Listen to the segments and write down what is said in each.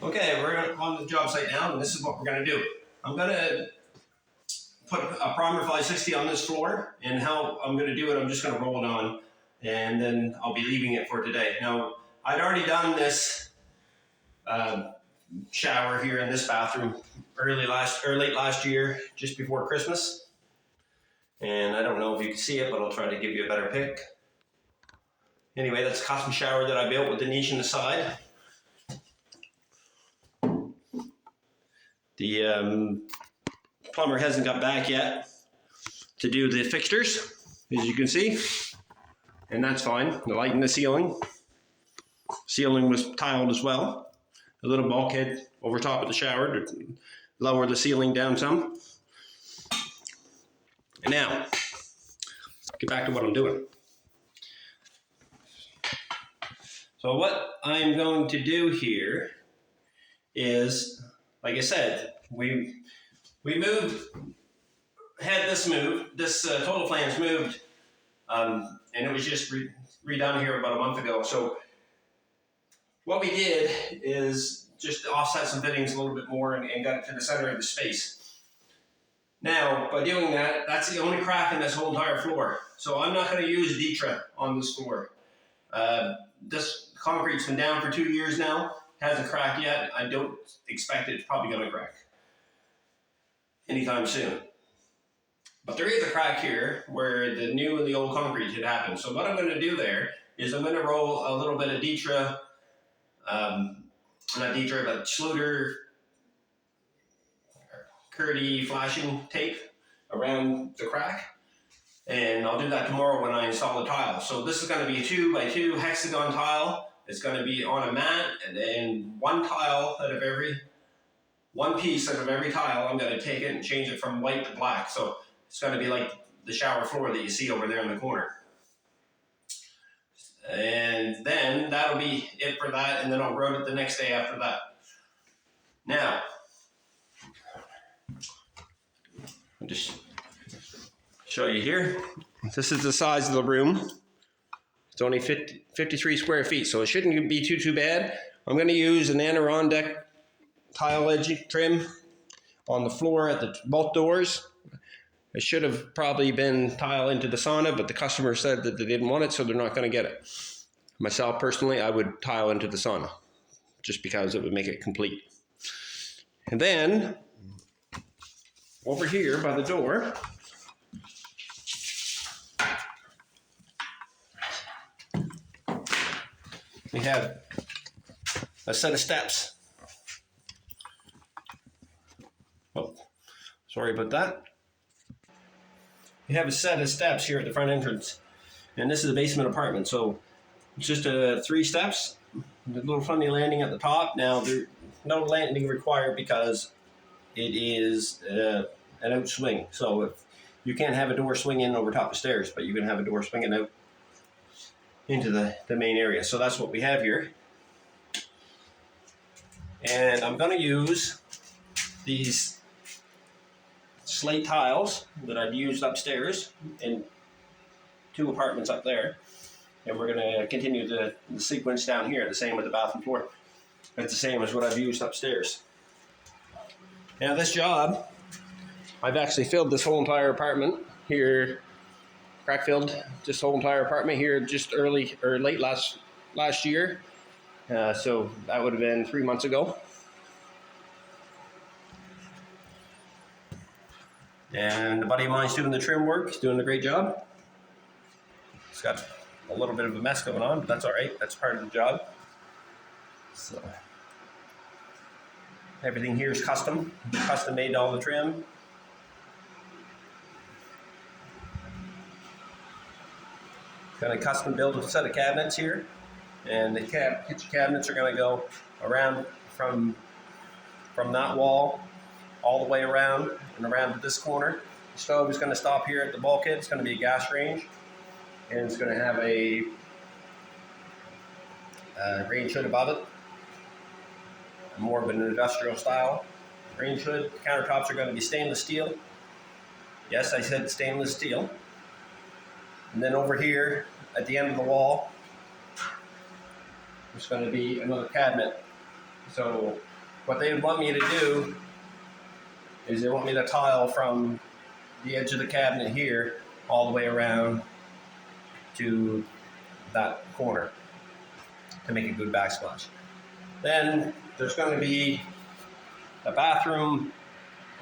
Okay, we're on the job site now, and this is what we're going to do. I'm going to put a primer 560 on this floor, and how I'm going to do it, I'm just going to roll it on, and then I'll be leaving it for today. Now, I'd already done this shower here in this bathroom late last year, just before Christmas. And I don't know if you can see it, but I'll try to give you a better pic. Anyway, that's a custom shower that I built with the niche in the side. The plumber hasn't got back yet to do the fixtures, as you can see, and that's fine. The light in the ceiling was tiled as well. A little bulkhead over top of the shower to lower the ceiling down some. And now, get back to what I'm doing. So what I'm going to do here is, like I said, we had this moved, this total flange moved, and it was just redone here about a month ago. So what we did is just offset some fittings a little bit more and got it to the center of the space. Now, by doing that, that's the only crack in this whole entire floor. So I'm not going to use Ditra on this floor. This concrete's been down for 2 years now. Hasn't cracked yet. I don't expect it's probably going to crack anytime soon. But there is a crack here where the new and the old concrete had happened. So what I'm going to do there is I'm going to roll a little bit of Ditra, not Ditra, but Schluter Curdy flashing tape around the crack. And I'll do that tomorrow when I install the tile. So this is going to be a 2x2 hexagon tile. It's going to be on a mat, and then one piece out of every tile, I'm going to take it and change it from white to black. So it's going to be like the shower floor that you see over there in the corner. And then that'll be it for that, and then I'll road it the next day after that. Now, I'll just show you here. This is the size of the room. It's only 53 square feet, so it shouldn't be too bad. I'm going to use an Adirondack tile edge trim on the floor at both doors. It should have probably been tile into the sauna, but the customer said that they didn't want it, so they're not going to get it. Myself, personally, I would tile into the sauna, just because it would make it complete. And then, over here by the door, we have a set of steps. Oh, sorry about that. We have a set of steps here at the front entrance, and this is a basement apartment, so it's just 3 steps. A little funny landing at the top. Now, there's no landing required because it is an out swing. So if you can't have a door swing in over top of stairs, but you can have a door swinging out into the main area. So that's what we have here. And I'm going to use these slate tiles that I've used upstairs in 2 apartments up there. And we're going to continue the sequence down here, the same with the bathroom floor. It's the same as what I've used upstairs. Now this job, I've actually filled this whole entire apartment here, crack filled this whole entire apartment here just late last year. So that would have been 3 months ago. And a buddy of mine's doing the trim work. He's doing a great job. It's got a little bit of a mess going on, but that's all right. That's part of the job. So everything here is custom made all the trim. Going to custom build a set of cabinets here, and the kitchen cabinets are going to go around from that wall all the way around and around to this corner. The stove is going to stop here at the bulkhead. It's going to be a gas range, and it's going to have a range hood above it, more of an industrial style range hood. The countertops are going to be stainless steel. Yes, I said stainless steel. And then over here at the end of the wall, there's going to be another cabinet. So what they want me to do is they want me to tile from the edge of the cabinet here all the way around to that corner to make a good backsplash. Then there's going to be a bathroom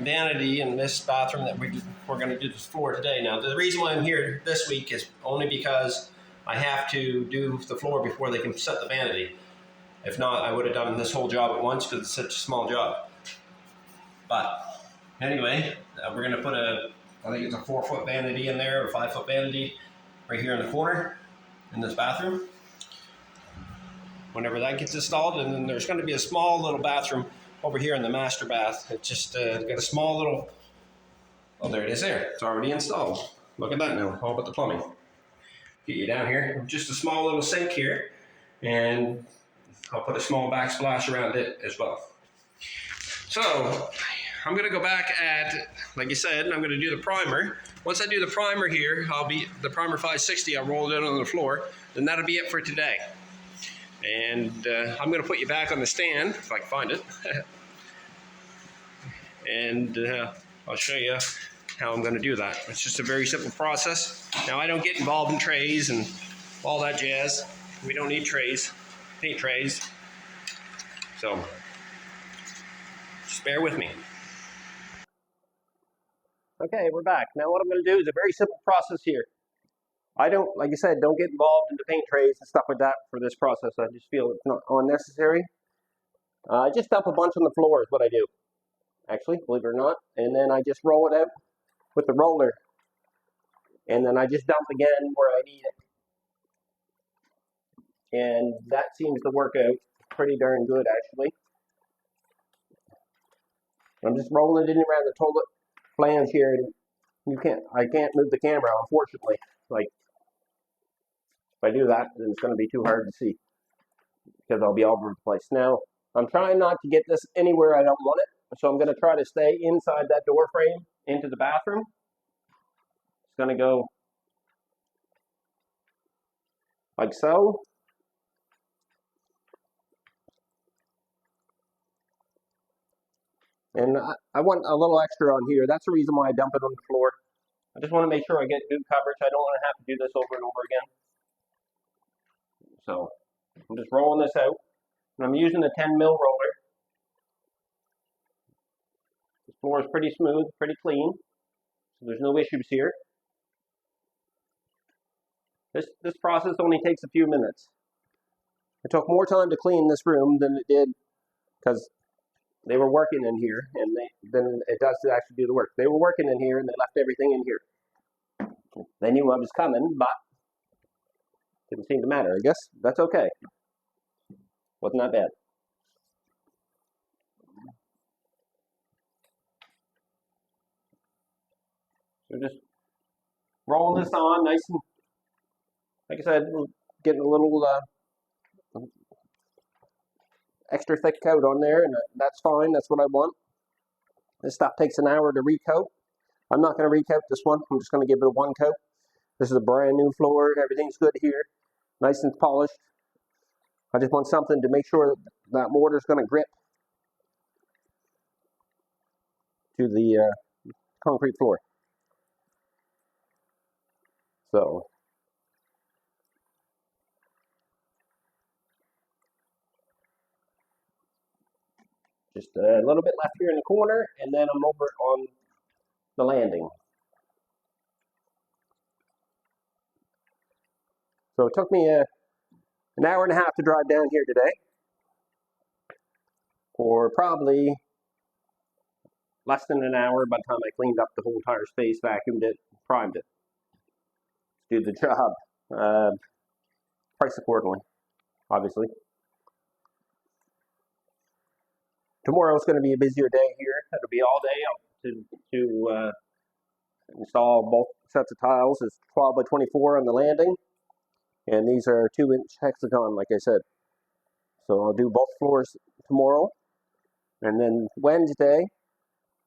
vanity in this bathroom that we're going to do this floor today. Now, the reason why I'm here this week is only because I have to do the floor before they can set the vanity. If not, I would have done this whole job at once because it's such a small job. But anyway, we're going to put I think it's a 4-foot vanity in there, or 5-foot vanity right here in the corner in this bathroom. Whenever that gets installed, and then there's going to be a small little bathroom over here in the master bath. It's just got a small little, oh, there it is there. It's already installed. Look at that now. All about the plumbing. Get you down here. Just a small little sink here, and I'll put a small backsplash around it as well. So I'm going to go back at, like you said, I'm going to do the primer. Once I do the primer here, the primer 560, I'll roll it in on the floor. Then that'll be it for today. And I'm going to put you back on the stand, if I can find it. And I'll show you how I'm going to do that. It's just a very simple process. Now, I don't get involved in trays and all that jazz. We don't need trays, paint trays. So just bear with me. Okay, we're back. Now what I'm going to do is a very simple process here. I don't, like I said, don't get involved in the paint trays and stuff like that for this process. I just feel it's not unnecessary. I just dump a bunch on the floor is what I do, actually, believe it or not. And then I just roll it out with the roller. And then I just dump again where I need it. And that seems to work out pretty darn good, actually. I'm just rolling it in around the toilet flange here. And I can't move the camera, unfortunately. Like, if I do that, then it's going to be too hard to see because I'll be all over the place. Now, I'm trying not to get this anywhere I don't want it, so I'm going to try to stay inside that door frame into the bathroom. It's going to go like so. And I want a little extra on here. That's the reason why I dump it on the floor. I just want to make sure I get good coverage. I don't want to have to do this over and over again. So I'm just rolling this out, and I'm using a 10 mil roller. The floor is pretty smooth, pretty clean, so there's no issues here. This process only takes a few minutes. It took more time to clean this room than it did because they were working in here, and then it does to actually do the work. They were working in here, and they left everything in here. They knew I was coming, but didn't seem to matter. I guess that's okay. Wasn't that bad. So just rolling this on nice and, like I said, getting a little extra thick coat on there, and that's fine. That's what I want. This stuff takes an hour to recoat. I'm not going to recoat this one. I'm just going to give it a one coat. This is a brand new floor. Everything's good here. Nice and polished. I just want something to make sure that mortar is going to grip to the concrete floor. So just a little bit left here in the corner, and then I'm over on the landing. So it took me an hour and a half to drive down here today, or probably less than an hour by the time I cleaned up the whole entire space, vacuumed it, primed it. Do the job. Price accordingly, obviously. Tomorrow's going to be a busier day here. It'll be all day to install both sets of tiles. It's 12 by 24 on the landing, and these are 2-inch hexagon, like I said. So I'll do both floors tomorrow, and then Wednesday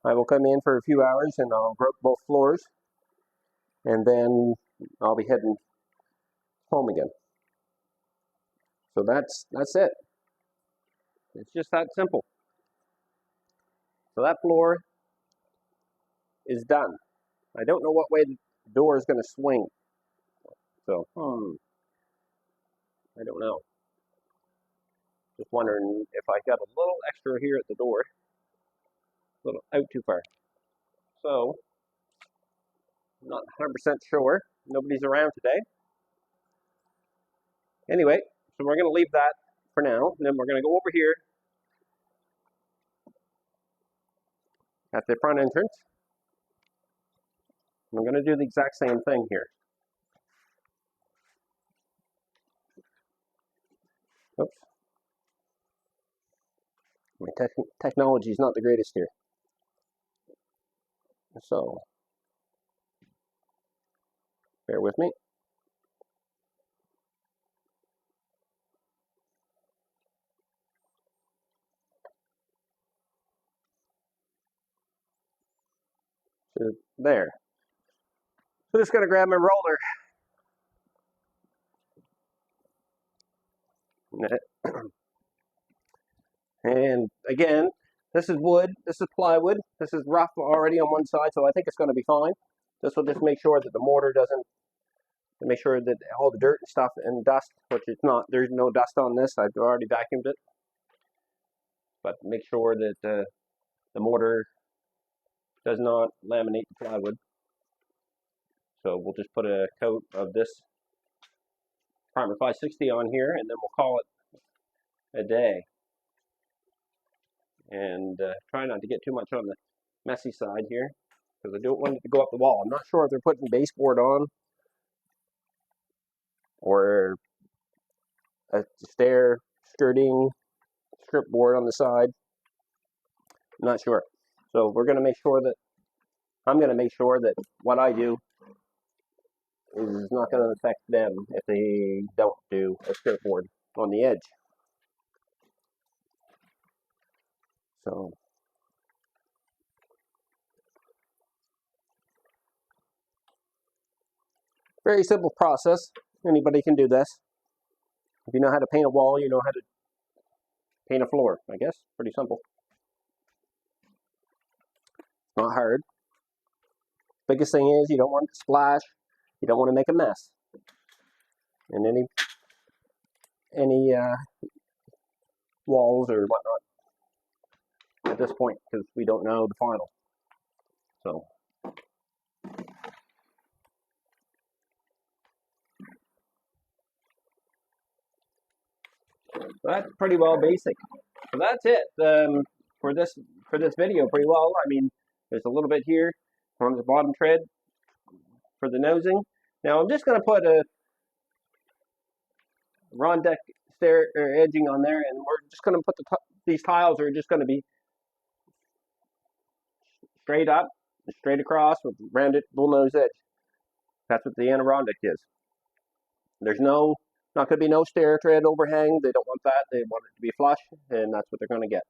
I will come in for a few hours and I'll grout both floors, and then I'll be heading home again. So that's it. It's just that simple. So that floor is done. I don't know what way the door is going to swing. So, I don't know. Just wondering if I got a little extra here at the door. A little out too far. So, I'm not 100% sure. Nobody's around today. Anyway, so we're going to leave that for now. And then we're going to go over here at the front entrance. I'm going to do the exact same thing here. Oops. My technology is not the greatest here. So, bear with me. So, there. So just going to grab my roller. And again, this is wood, this is plywood, this is rough already on one side, so I think it's going to be fine. This will just make sure that the mortar doesn't, make sure that all the dirt and stuff and dust, which it's not, there's no dust on this, I've already vacuumed it. But make sure that the mortar does not laminate the plywood. So we'll just put a coat of this Primer 560 on here, and then we'll call it a day. And try not to get too much on the messy side here, because I don't want it to go up the wall. I'm not sure if they're putting baseboard on or a stair skirting strip board on the side. I'm not sure. So we're going to make sure that, I'm going to make sure that what I do is not going to affect them if they don't do a strip board on the edge. So very simple process. Anybody can do this. If you know how to paint a wall, you know how to paint a floor, I guess. Pretty simple. Not hard. Biggest thing is you don't want it to splash. You don't want to make a mess. And any walls or whatnot at this point, because we don't know the final. So that's pretty well basic. So that's it for this video. Pretty well. I mean, there's a little bit here on the bottom tread for the nosing. Now I'm just going to put a Rondeck stair or edging on there, and we're just going to put these tiles are just going to be straight up, straight across with rounded bullnose edge. That's what the Rondeck is. There's not going to be no stair tread overhang. They don't want that. They want it to be flush, and that's what they're going to get.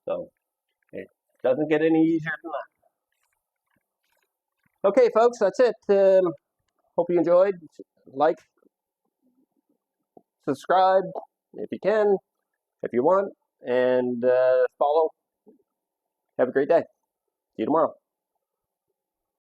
So it doesn't get any easier than that. Okay, folks, that's it. Hope you enjoyed. Like, subscribe if you can, if you want, and follow. Have a great day. See you tomorrow.